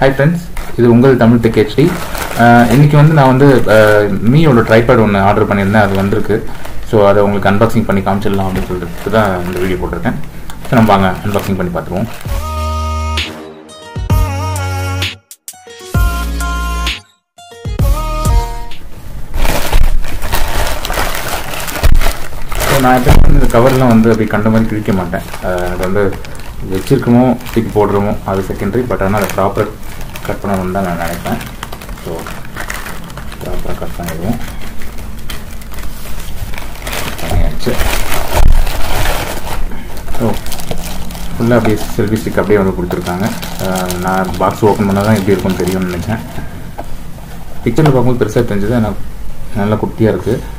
Hi friends, இது உங்கள் Tamil tech HD. இன்னைக்கு வந்து நான் வந்து மீயோட ட்ரைபாட் ஒன்று ஆர்டர் பண்ணியிருந்தேன், அது வந்திருக்கு. ஸோ அதை உங்களுக்கு அன்பாக்சிங் பண்ணி காமிச்சிடலாம் அப்படின்னு சொல்லிட்டு தான் இந்த வீடியோ போட்டிருக்கேன். ஸோ நம்ம வாங்க அன்பாக்சிங் பண்ணி பார்த்துருவோம். ஸோ நான் எப்போ வந்து இந்த கவர்லாம் வந்து அப்படி கண்ட மாதிரி கிழிக்க மாட்டேன். அது வந்து வச்சிருக்கமோ தூக்கி போடுறோமோ அது செகண்டரி, பட் ஆனால் அதை ப்ராப்பர் கட் பண்ணணும்னு தான் நான் நினைப்பேன். ஸோ ப்ராப்பராக கட் பண்ணிடுவோம். பண்ணியாச்சு. ஸோ ஃபுல்லாக அப்படியே செல்ஃபி ஸ்டிக் அப்படியே வந்து கொடுத்துருக்காங்க. நான் பாக்ஸ் ஓப்பன் பண்ணால் தான் எப்படி இருக்கும்னு தெரியும்னு நினச்சேன். பிக்சரில் பார்க்கும்போது பெருசாக தெரிஞ்சது, எனக்கு நல்லா குட்டியாக இருக்குது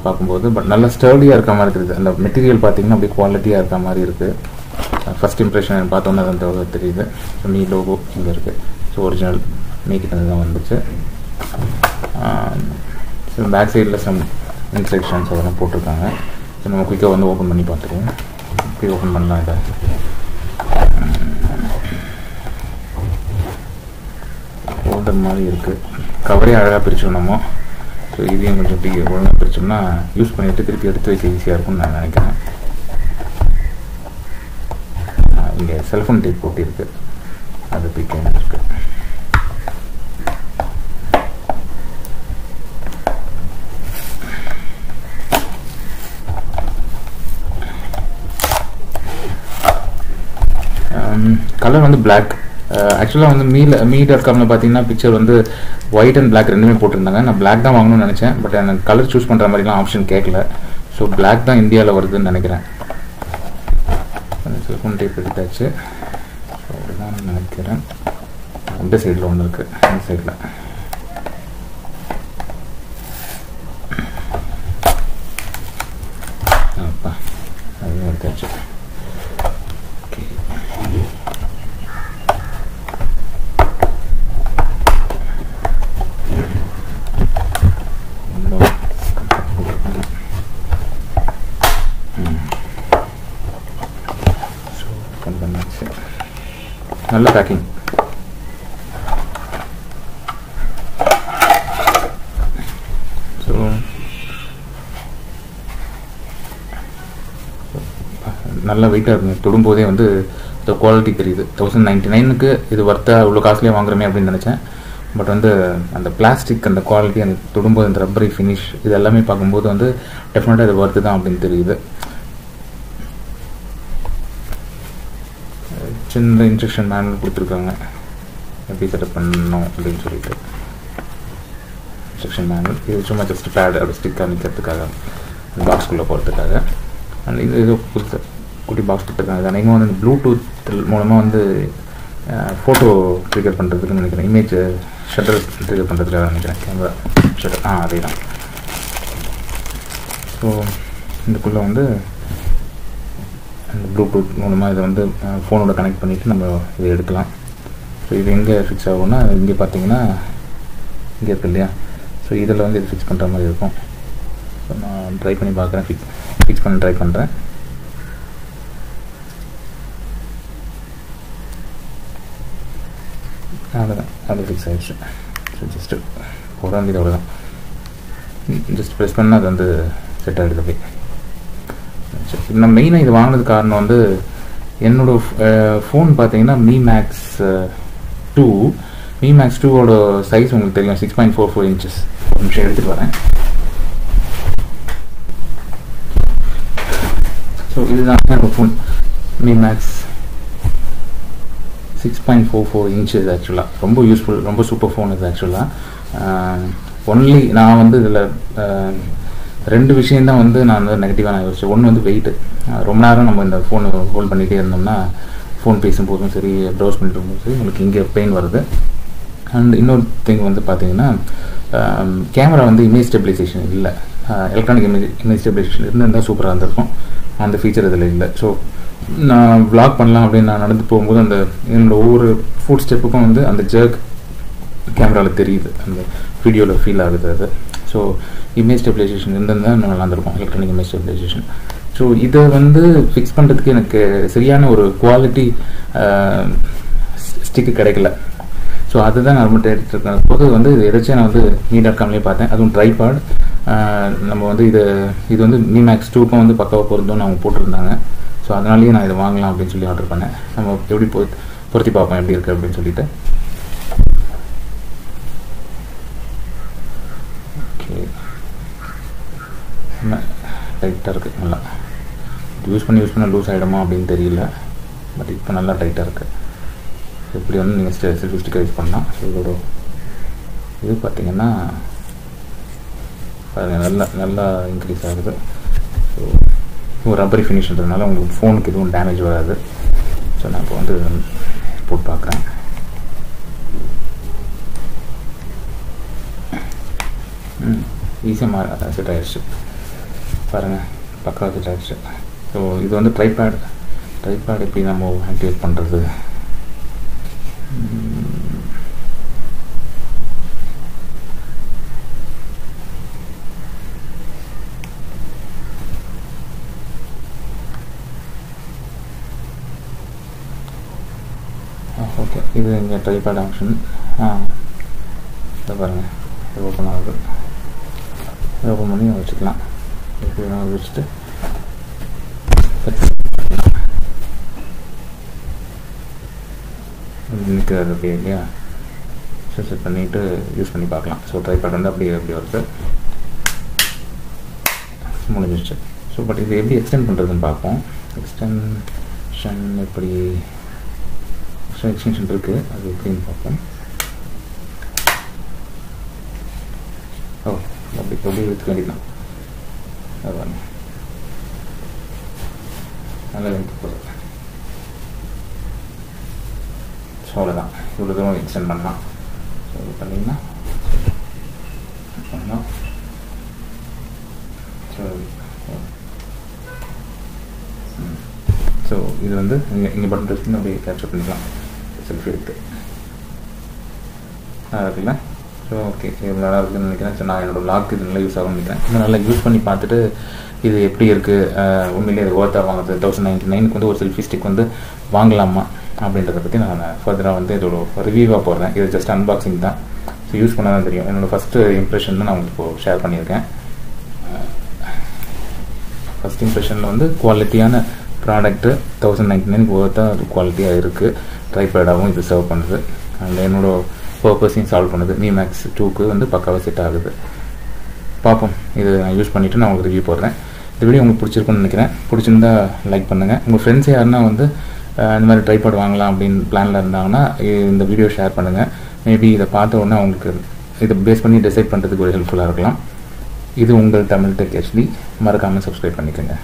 பார்க்கும்போது. பட் நல்லா ஸ்டர்டியாக இருக்க மாதிரி இருக்குது. அந்த மெட்டீரியல் பார்த்திங்கன்னா அப்படியே குவாலிட்டியாக இருக்க மாதிரி இருக்குது. ஃபஸ்ட் இம்ப்ரெஷன் பார்த்தோன்னே அது தெரியுது. ஸோ மீ லோகோ இங்கே இருக்குது. ஸோ ஒரிஜினல் மீக்கிட்ட தான் வந்துச்சு. ஸோ பேக் சைடில் சம் இன்ஸ்ட்ரக்ஷன்ஸ் அதெல்லாம் போட்டிருக்காங்க. ஸோ நம்ம குயிக்காக வந்து ஓப்பன் பண்ணி பார்த்துருவோம். எப்படி ஓப்பன் பண்ணலாம் இதை. ஹோல்டர் மாதிரி இருக்குது. கவரே அழகாக பிரிச்சோம் நம்ம. ஸோ இதையும் கொஞ்சம் இப்படி ஒழுங்காக பிரிச்சோம்னா யூஸ் பண்ணிவிட்டு திருப்பி எடுத்து வைக்க ஈஸியாக இருக்கும்னு நான் நினைக்கிறேன். இங்கே செல்ஃபோன் டேப் போட்டிருக்கு, அது பிக் இருக்கு. கலர் வந்து பிளாக். ஆக்சுவலாக வந்து மீ.காமில் பார்த்தீங்கன்னா பிக்சர் வந்து ஒயிட் அண்ட் பிளாக் ரெண்டுமே போட்டிருந்தாங்க. நான் பிளாக் தான் வாங்கணும்னு நினச்சேன், பட் எனக்கு கலர் சூஸ் பண்ணுற மாதிரிலாம் ஆப்ஷன் கேட்கல. ஸோ பிளாக் தான் இந்தியாவில் வருதுன்னு நினைக்கிறேன். செல்ஃபோன் டேப் எடுத்தாச்சு. ஸோ அப்படிதான் நினைக்கிறேன். இந்த சைடில் ஒன்று இருக்குது, இந்த சைடில். அப்பா அதுவும் எடுத்தாச்சு. நல்ல பேக்கிங். ஸோ நல்ல வெயிட்டாக இருக்குங்க. தொடும்போதே வந்து இந்த குவாலிட்டி தெரியுது. 1099க்கு இது வர்த்தா இவ்வளோ காஸ்ட்லியாக வாங்குறோமே அப்படின்னு நினச்சேன். பட் வந்து அந்த பிளாஸ்டிக் அந்த குவாலிட்டி, அந்த தொடும்போது அந்த ரப்பரி ஃபினிஷ், இது எல்லாமே பார்க்கும்போது வந்து டெஃபினட்டாக இது வர்த்து தான் அப்படின்னு தெரியுது. சின்ன இன்ஸ்ட்ரக்ஷன் மேனுவல் கொடுத்துருக்காங்க, எப்படி செட்டப் பண்ணணும் அப்படின்னு சொல்லிட்டு. இன்ஸ்ட்ரக்ஷன் மேனுவல் இது சும்மா ஜஸ்ட் பேட் அப்படி ஸ்டிக் காமிக்கிறதுக்காக, பாக்ஸ்குள்ளே போகிறதுக்காக. அண்ட் இது புதுசு குட்டி பாக்ஸ் கொடுத்துருக்காங்க. இது அநேகமாக வந்து ப்ளூடூத் மூலமாக வந்து ஃபோட்டோ ட்ரிகர் பண்ணுறதுக்குன்னு நினைக்கிறேன். இமேஜ் ஷட்டர் ட்ரிகர் பண்ணுறதுக்காக நினைக்கிறேன். கேமரா ஷட்டர் அதே தான். ஸோ இதுக்குள்ளே வந்து அந்த ப்ளூடூத் மூலமாக இதை வந்து ஃபோனோட கனெக்ட் பண்ணிவிட்டு நம்ம இதை எடுக்கலாம். ஸோ இது எங்கே ஃபிக்ஸ் ஆகும்னா, இங்கே பார்த்தீங்கன்னா இங்கே இருக்குது இல்லையா. ஸோ இதில் வந்து இது ஃபிக்ஸ் பண்ணுற மாதிரி இருக்கும். ஸோ நான் ட்ரை பண்ணி பார்க்குறேன், ஃபிக்ஸ் பண்ண ட்ரை பண்ணுறேன். அவ்வளோதான், அது ஃபிக்ஸ் ஆகிடுச்சு. ஸோ ஜஸ்ட்டு போட வேண்டியது அவ்வளோதான். ஜஸ்ட் ப்ரெஸ் பண்ணால் அது வந்து செட் ஆகிடுது அப்படியே. நான் மெயினாக இது வாங்கினது காரணம் வந்து என்னோடய ஃபோன் பார்த்தீங்கன்னா Mi Max 2. Mi Max 2ஓட size உங்களுக்கு தெரியும், 6.44 inches. ஒரு நிமிஷம் எடுத்துகிட்டு வரேன். ஸோ இதுதான் என்னோடய ஃபோன் Mi Max 6.44 inches. ஆக்சுவலாக ரொம்ப யூஸ்ஃபுல், ரொம்ப சூப்பர் ஃபோன் இது. ஆக்சுவலாக ஒன்லி நான் வந்து இதில் ரெண்டு விஷயந்தான் வந்து நான் வந்து நெகட்டிவாக நான் யோசிச்சேன். ஒன்று வந்து வெயிட்டு. ரொம்ப நேரம் நம்ம இந்த ஃபோனை ஹோல்ட் பண்ணிகிட்டே இருந்தோம்னா, ஃபோன் பேசும்போதும் சரி, ப்ரௌஸ் பண்ணிட்டு இருக்கும்போதும் சரி, உங்களுக்கு இங்கே பெயின் வருது. அண்ட் இன்னொரு திங் வந்து பார்த்தீங்கன்னா, கேமரா வந்து இமேஜ் ஸ்டெபிலைசேஷன் இல்லை. எலக்ட்ரானிக் இமேஜ் ஸ்டெபிலைசேஷன் இருந்தால் சூப்பராக இருந்திருக்கும். அந்த ஃபீச்சர் இதில் இல்லை. ஸோ நான் விளாக் பண்ணலாம் அப்படின்னு நான் நடந்து போகும்போது அந்த என்னோடய ஒவ்வொரு ஃபுட் ஸ்டெப்புக்கும் வந்து அந்த ஜர்க் கேமராவில் தெரியுது, அந்த வீடியோவில் ஃபீல் ஆகுது அது. ஸோ இமேஜ் ஸ்டெபிலைசேஷன் இருந்தால் நல்லா இருந்திருக்கும், எலக்ட்ரானிக் இமேஜ் ஸ்டெபிலைசேஷன். ஸோ இதை வந்து ஃபிக்ஸ் பண்ணுறதுக்கு எனக்கு சரியான ஒரு குவாலிட்டி ஸ்டிக்கு கிடைக்கல. ஸோ அதுதான் நான் ரொம்ப எடுத்துருக்கேன். போது வந்து இது எதாச்சும் நான் வந்து மீ.காம்லேயே பார்த்தேன். அதுவும் ட்ரைபாட் நம்ம வந்து இது வந்து மீமேக்ஸ் 2க்கும் வந்து பக்காவாக பொருந்தும்னு அவங்க போட்டிருந்தாங்க. ஸோ அதனாலேயே நான் இதை வாங்கலாம் அப்படின்னு சொல்லி ஆர்டர் பண்ணேன். நம்ம எப்படி பொருத்தி பார்ப்போம் எப்படி இருக்குது அப்படின்னு சொல்லிட்டு. ஓகே, டைட்டாக இருக்குது. நல்லா யூஸ் பண்ண லூஸ் ஆகிடுமா அப்படின்னு தெரியல. பட் இப்போ நல்லா டைட்டாக இருக்குது. இப்படி வந்து நீங்கள் செல்ஃபி ஸ்டிக்கர் யூஸ் பண்ணலாம். ஸோ இதோட இது பார்த்திங்கன்னா நல்லா இன்க்ரீஸ் ஆகுது. ஸோ ஒரு ரப்பரி ஃபினிஷ்ன்றதுனால உங்களுக்கு ஃபோனுக்கு எதுவும் டேமேஜ் வராது. ஸோ நான் இப்போ வந்து போட்டு பார்க்குறேன். ஈஸியாக செட் ஆகிடுச்சு பாருங்கள், பக்காவாக செட் ஆகிடுச்சு. ஸோ இது வந்து ட்ரைபேட் எப்படி நம்ம ஆக்டிவேட் பண்ணுறது? ஓகே, இது இங்கே ட்ரைபேட் ஆப்ஷன். இதை பாருங்கள், இது ஓப்பன் ஆகுது. இதை ஓப்பன் பண்ணி வச்சுக்கலாம். எப்படி வச்சுட்டு நிற்கிறது அப்படியே இல்லையா? செட் பண்ணிவிட்டு யூஸ் பண்ணி பார்க்கலாம். ஸோ ட்ரைபேட் வந்து அப்படியே வருது, முடிஞ்சிடுச்சு. ஸோ பட் இது எப்படி எக்ஸ்டெண்ட் பண்ணுறதுன்னு பார்ப்போம். எக்ஸ்டென்ஷன் எப்படி எக்ஸ்டென்ஷன் இருக்குது, அது எப்படின்னு பார்ப்போம். அப்படி எடுத்துக்க வேண்டியதான். அது நல்லா எடுத்து போடுறது. ஸோ அவ்வளோதான், இவ்வளோ தூரம் எக்ஸ்டெண்ட் பண்ணலாம். ஸோ இது பண்ணிங்கன்னா பண்ணலாம். ஸோ இது வந்து இங்கே பட்டன் ப்ரெஸ் பண்ணி அப்படியே கேப்சர் பண்ணிக்கலாம் செல்ஃபி எடுத்து. நல்லா இருக்குல்ல? ஸோ ஓகே, இது நல்லா இருக்குதுன்னு நினைக்கிறேன். ஸோ நான் என்னோடய லாக் இது நல்லா யூஸ் ஆகும்னு நினைக்கிறேன். இது நல்லா யூஸ் பண்ணி பார்த்துட்டு இது எப்படி இருக்குது, உண்மையிலே இது ஒர்த்தாக வாங்குறது 1099க்கு வந்து ஒரு செல்ஃபி ஸ்டிக் வந்து வாங்கலாமா அப்படின்றத பற்றி நான் ஃபர்தராக வந்து இதோட ரிவ்யூவாக போடுறேன். இது ஜஸ்ட் அன்பாக்சிங் தான். ஸோ யூஸ் பண்ண தான் தெரியும். என்னோடய ஃபஸ்ட்டு இம்ப்ரெஷன் தான் நான் உங்களுக்கு இப்போது ஷேர் பண்ணியிருக்கேன். ஃபஸ்ட் இம்ப்ரெஷனில் வந்து குவாலிட்டியான ப்ராடக்ட்டு 1099க்கு ஒர்த்தாக அது குவாலிட்டியாக இருக்குது. ட்ரைபேடாகவும் இது சர்வ் பண்ணுது. அண்ட் என்னோடய பர்பஸையும் சால்வ் பண்ணுது. மீமேக்ஸ் 2க்கு வந்து பக்காவாக செட் ஆகுது. பார்ப்போம், இது நான் யூஸ் பண்ணிவிட்டு நான் உங்களுக்கு ரிவ்யூ போடுறேன். இந்த வீடியோ உங்களுக்கு பிடிச்சிருக்குன்னு நினைக்கிறேன். பிடிச்சிருந்தா லைக் பண்ணுங்கள். உங்கள் ஃப்ரெண்ட்ஸ் யாருன்னா வந்து இந்த மாதிரி ட்ரைபாட் வாங்கலாம் அப்படின்னு பிளானில் இருந்தாங்கன்னா இந்த வீடியோ ஷேர் பண்ணுங்கள். மேபி இதை பார்த்த உடனே அவங்களுக்கு இதை பேஸ் பண்ணி டிசைட் பண்ணுறதுக்கு ஒரு ஹெல்ப்ஃபுல்லாக இருக்கலாம். இது உங்கள் தமிழ் டெக் HD. மறக்காமல் சப்ஸ்கிரைப் பண்ணிக்கோங்க.